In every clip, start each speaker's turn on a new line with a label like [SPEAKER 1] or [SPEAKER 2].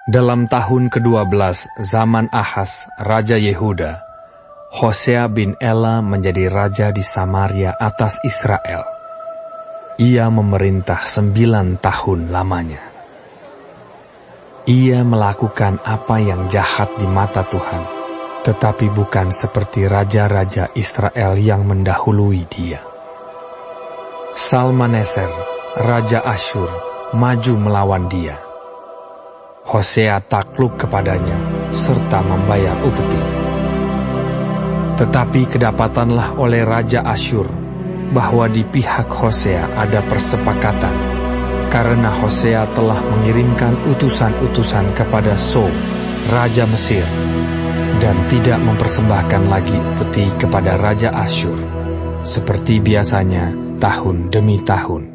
[SPEAKER 1] Dalam tahun ke-12 zaman Ahaz, Raja Yehuda, Hosea bin Ela menjadi raja di Samaria atas Israel. Ia memerintah 9 tahun lamanya. Ia melakukan apa yang jahat di mata Tuhan, tetapi bukan seperti raja-raja Israel yang mendahului dia. Salmaneser, Raja Asyur, maju melawan dia. Hosea takluk kepadanya, serta membayar upeti. Tetapi kedapatanlah oleh Raja Asyur, bahwa di pihak Hosea ada persepakatan, karena Hosea telah mengirimkan utusan-utusan kepada So, Raja Mesir, dan tidak mempersembahkan lagi upeti kepada Raja Asyur, seperti biasanya tahun demi tahun.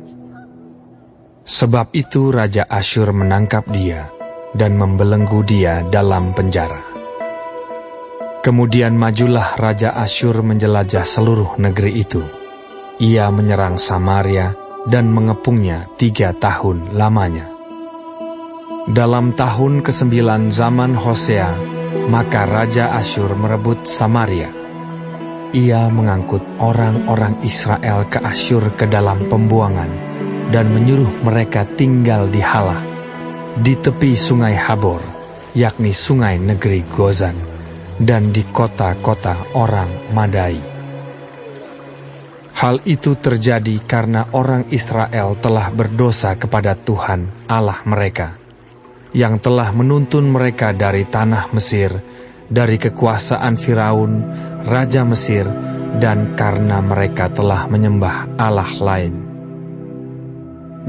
[SPEAKER 1] Sebab itu Raja Asyur menangkap dia, dan membelenggu dia dalam penjara. Kemudian majulah Raja Asyur menjelajah seluruh negeri itu. Ia menyerang Samaria dan mengepungnya 3 tahun lamanya. Dalam tahun ke-9 zaman Hosea, maka Raja Asyur merebut Samaria. Ia mengangkut orang-orang Israel ke Asyur ke dalam pembuangan dan menyuruh mereka tinggal di Halah, di tepi sungai Habor, yakni sungai negeri Gozan, dan di kota-kota orang Madai. Hal itu terjadi karena orang Israel telah berdosa kepada Tuhan Allah mereka, yang telah menuntun mereka dari tanah Mesir, dari kekuasaan Firaun, Raja Mesir, dan karena mereka telah menyembah Allah lain,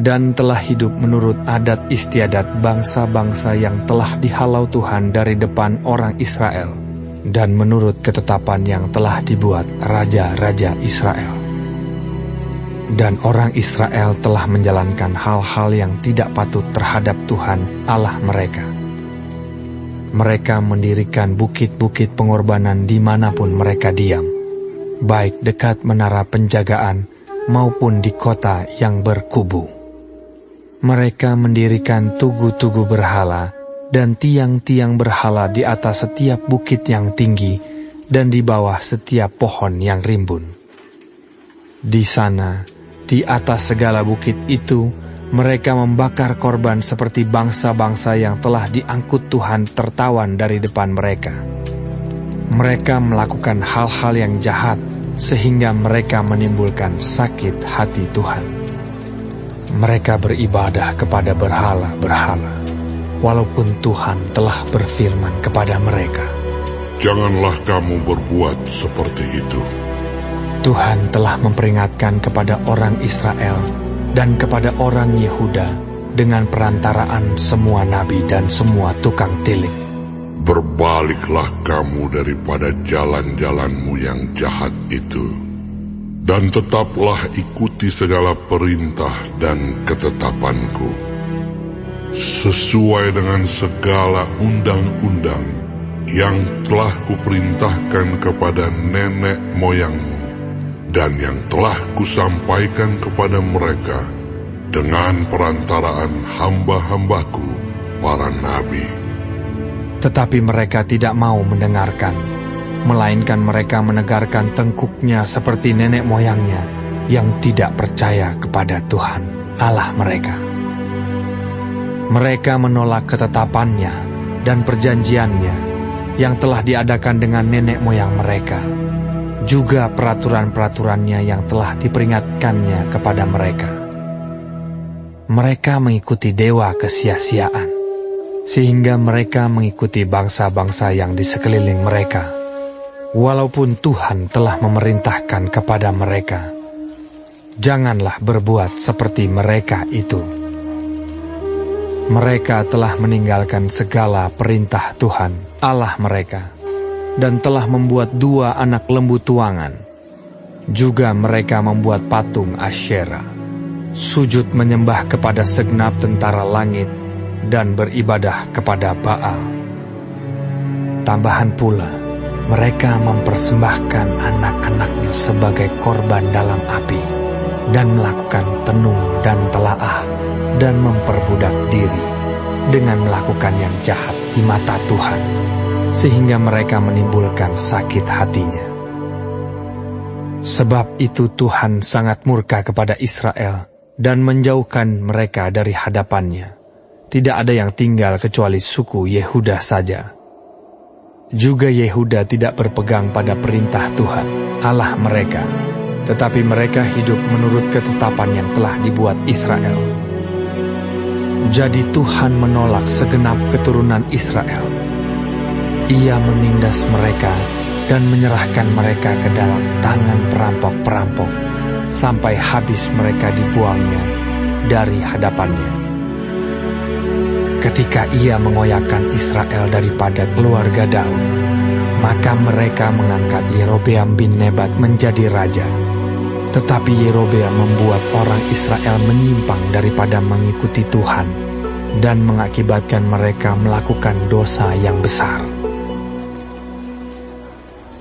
[SPEAKER 1] dan telah hidup menurut adat istiadat bangsa-bangsa yang telah dihalau Tuhan dari depan orang Israel, dan menurut ketetapan yang telah dibuat raja-raja Israel. Dan orang Israel telah menjalankan hal-hal yang tidak patut terhadap Tuhan Allah mereka. Mereka mendirikan bukit-bukit pengorbanan dimanapun mereka diam, baik dekat menara penjagaan maupun di kota yang berkubu. Mereka mendirikan tugu-tugu berhala dan tiang-tiang berhala di atas setiap bukit yang tinggi dan di bawah setiap pohon yang rimbun. Di sana, di atas segala bukit itu, mereka membakar korban seperti bangsa-bangsa yang telah diangkut Tuhan tertawan dari depan mereka. Mereka melakukan hal-hal yang jahat sehingga mereka menimbulkan sakit hati Tuhan. Mereka beribadah kepada berhala-berhala, walaupun Tuhan telah berfirman kepada mereka,
[SPEAKER 2] "Janganlah kamu berbuat seperti itu."
[SPEAKER 1] Tuhan telah memperingatkan kepada orang Israel dan kepada orang Yehuda dengan perantaraan semua nabi dan semua tukang tilik.
[SPEAKER 2] Berbaliklah kamu daripada jalan-jalanmu yang jahat itu, dan tetaplah ikuti segala perintah dan ketetapanku, sesuai dengan segala undang-undang yang telah kuperintahkan kepada nenek moyangmu, dan yang telah kusampaikan kepada mereka dengan perantaraan hamba-hambaku, para nabi.
[SPEAKER 1] Tetapi mereka tidak mau mendengarkan, melainkan mereka menegarkan tengkuknya seperti nenek moyangnya yang tidak percaya kepada Tuhan Allah mereka. Mereka menolak ketetapannya dan perjanjiannya yang telah diadakan dengan nenek moyang mereka, juga peraturan-peraturannya yang telah diperingatkannya kepada mereka. Mereka mengikuti dewa kesia-siaan, sehingga mereka mengikuti bangsa-bangsa yang di sekeliling mereka, walaupun Tuhan telah memerintahkan kepada mereka, "Janganlah berbuat seperti mereka itu." Mereka telah meninggalkan segala perintah Tuhan Allah mereka, dan telah membuat 2 anak lembu tuangan. Juga mereka membuat patung Asyera, sujud menyembah kepada segenap tentara langit, dan beribadah kepada Baal. Tambahan pula, mereka mempersembahkan anak-anaknya sebagai korban dalam api, dan melakukan tenung dan telaah, dan memperbudak diri, dengan melakukan yang jahat di mata Tuhan, sehingga mereka menimbulkan sakit hatinya. Sebab itu Tuhan sangat murka kepada Israel dan menjauhkan mereka dari hadapannya. Tidak ada yang tinggal kecuali suku Yehuda saja. Juga Yehuda tidak berpegang pada perintah Tuhan, Allah mereka, tetapi mereka hidup menurut ketetapan yang telah dibuat Israel. Jadi Tuhan menolak segenap keturunan Israel. Ia menindas mereka dan menyerahkan mereka ke dalam tangan perampok-perampok, sampai habis mereka dibuangnya dari hadapannya. Ketika ia mengoyakkan Israel daripada keluarga Daud, maka mereka mengangkat Yerobeam bin Nebat menjadi raja. Tetapi Yerobeam membuat orang Israel menyimpang daripada mengikuti Tuhan, dan mengakibatkan mereka melakukan dosa yang besar.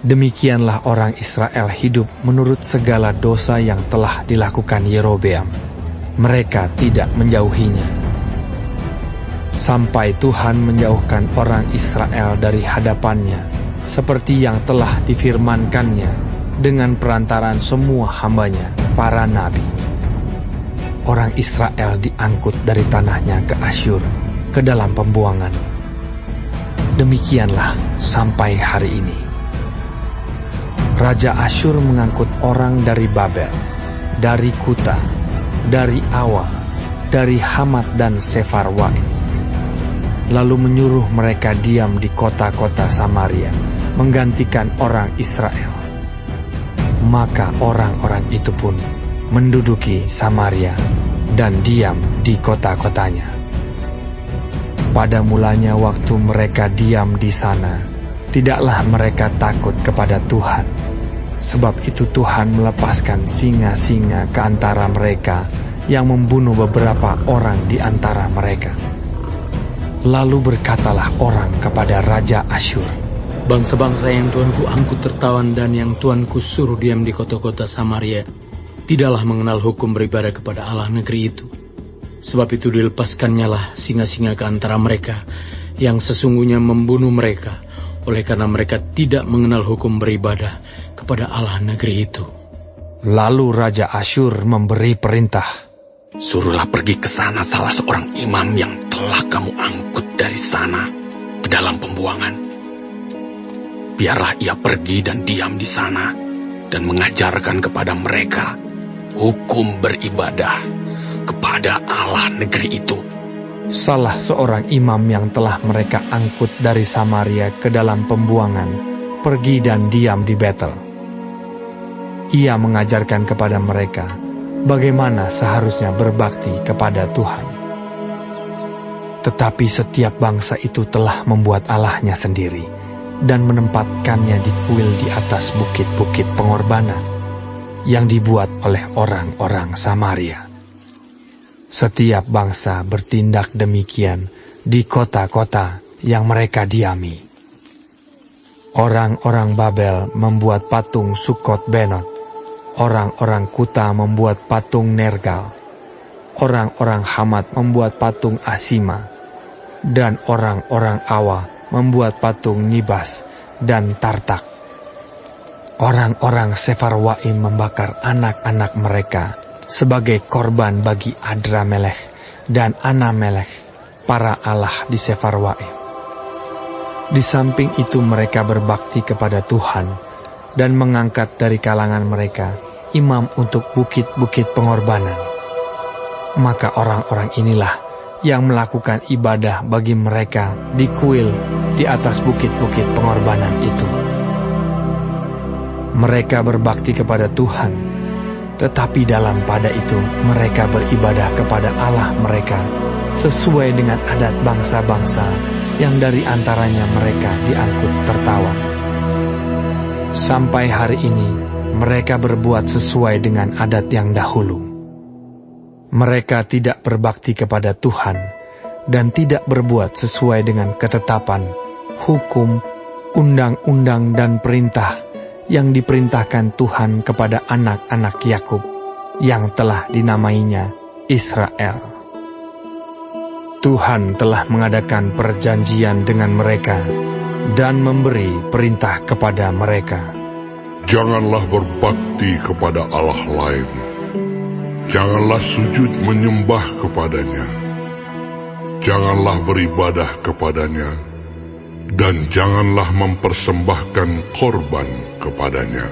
[SPEAKER 1] Demikianlah orang Israel hidup menurut segala dosa yang telah dilakukan Yerobeam. Mereka tidak menjauhinya. Sampai Tuhan menjauhkan orang Israel dari hadapannya, seperti yang telah difirmankannya dengan perantaraan semua hambanya, para nabi. Orang Israel diangkut dari tanahnya ke Asyur, ke dalam pembuangan. Demikianlah sampai hari ini. Raja Asyur mengangkut orang dari Babel, dari Kuta, dari Awa, dari Hamat dan Sefarwaim, lalu menyuruh mereka diam di kota-kota Samaria, menggantikan orang Israel. Maka orang-orang itu pun menduduki Samaria dan diam di kota-kotanya. Pada mulanya waktu mereka diam di sana, tidaklah mereka takut kepada Tuhan. Sebab itu Tuhan melepaskan singa-singa ke antara mereka yang membunuh beberapa orang di antara mereka. Lalu berkatalah orang kepada Raja Asyur,
[SPEAKER 3] "Bangsa-bangsa yang Tuanku angkut tertawan dan yang Tuanku suruh diam di kota-kota Samaria tidaklah mengenal hukum beribadah kepada Allah negeri itu. Sebab itu dilepaskannyalah singa-singa ke antara mereka yang sesungguhnya membunuh mereka, oleh karena mereka tidak mengenal hukum beribadah kepada Allah negeri itu."
[SPEAKER 1] Lalu Raja Asyur memberi perintah,
[SPEAKER 4] "Suruhlah pergi ke sana salah seorang imam yang telah kamu angkut dari sana ke dalam pembuangan. Biarlah ia pergi dan diam di sana dan mengajarkan kepada mereka hukum beribadah kepada Allah negeri itu."
[SPEAKER 1] Salah seorang imam yang telah mereka angkut dari Samaria ke dalam pembuangan pergi dan diam di Betel. Ia mengajarkan kepada mereka bagaimana seharusnya berbakti kepada Tuhan. Tetapi setiap bangsa itu telah membuat Allahnya sendiri dan menempatkannya di kuil di atas bukit-bukit pengorbanan yang dibuat oleh orang-orang Samaria. Setiap bangsa bertindak demikian di kota-kota yang mereka diami. Orang-orang Babel membuat patung Sukot Benot, orang-orang Kuta membuat patung Nergal, orang-orang Hamat membuat patung Asima, dan orang-orang Awa membuat patung Nibas dan Tartak. Orang-orang Sefarwaim membakar anak-anak mereka sebagai korban bagi Adramelech dan Anamelech, para allah di Sefarwaim. Di samping itu mereka berbakti kepada Tuhan dan mengangkat dari kalangan mereka imam untuk bukit-bukit pengorbanan. Maka orang-orang inilah yang melakukan ibadah bagi mereka di kuil di atas bukit-bukit pengorbanan itu. Mereka berbakti kepada Tuhan, tetapi dalam pada itu mereka beribadah kepada Allah mereka sesuai dengan adat bangsa-bangsa yang dari antaranya mereka diangkut tertawan. Sampai hari ini mereka berbuat sesuai dengan adat yang dahulu. Mereka tidak berbakti kepada Tuhan dan tidak berbuat sesuai dengan ketetapan, hukum, undang-undang dan perintah yang diperintahkan Tuhan kepada anak-anak Yakub yang telah dinamainya Israel. Tuhan telah mengadakan perjanjian dengan mereka dan memberi perintah kepada mereka.
[SPEAKER 2] Janganlah berbakti kepada Allah lain. Janganlah sujud menyembah kepadanya. Janganlah beribadah kepadanya. Dan janganlah mempersembahkan korban kepadanya.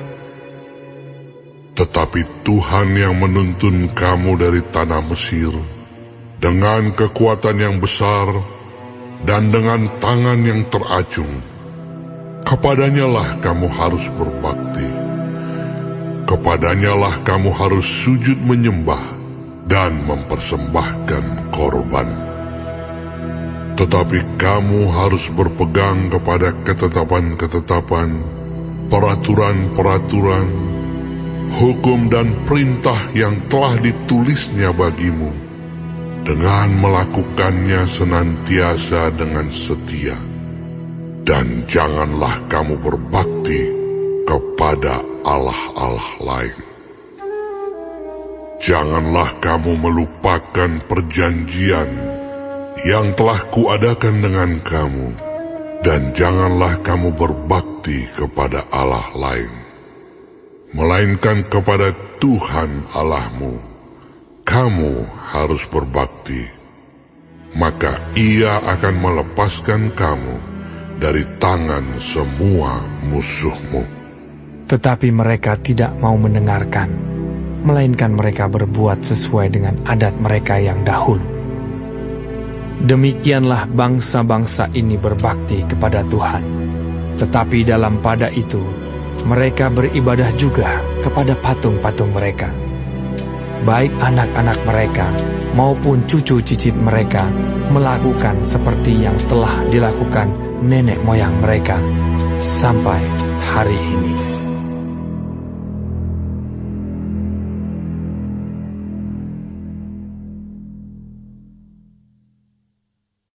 [SPEAKER 2] Tetapi Tuhan yang menuntun kamu dari tanah Mesir, dengan kekuatan yang besar dan dengan tangan yang teracung, kepadanyalah kamu harus berbakti. Kepadanyalah kamu harus sujud menyembah dan mempersembahkan korban. Tetapi kamu harus berpegang kepada ketetapan-ketetapan, peraturan-peraturan, hukum dan perintah yang telah ditulisnya bagimu, dengan melakukannya senantiasa dengan setia. Dan janganlah kamu berbakti kepada allah-allah lain. Janganlah kamu melupakan perjanjian yang telah kuadakan dengan kamu, dan janganlah kamu berbakti kepada Allah lain, melainkan kepada Tuhan Allahmu kamu harus berbakti. Maka Ia akan melepaskan kamu dari tangan semua musuhmu.
[SPEAKER 1] Tetapi mereka tidak mau mendengarkan, melainkan mereka berbuat sesuai dengan adat mereka yang dahulu. Demikianlah bangsa-bangsa ini berbakti kepada Tuhan. Tetapi dalam pada itu, mereka beribadah juga kepada patung-patung mereka. Baik anak-anak mereka maupun cucu cicit mereka melakukan seperti yang telah dilakukan nenek moyang mereka sampai hari ini.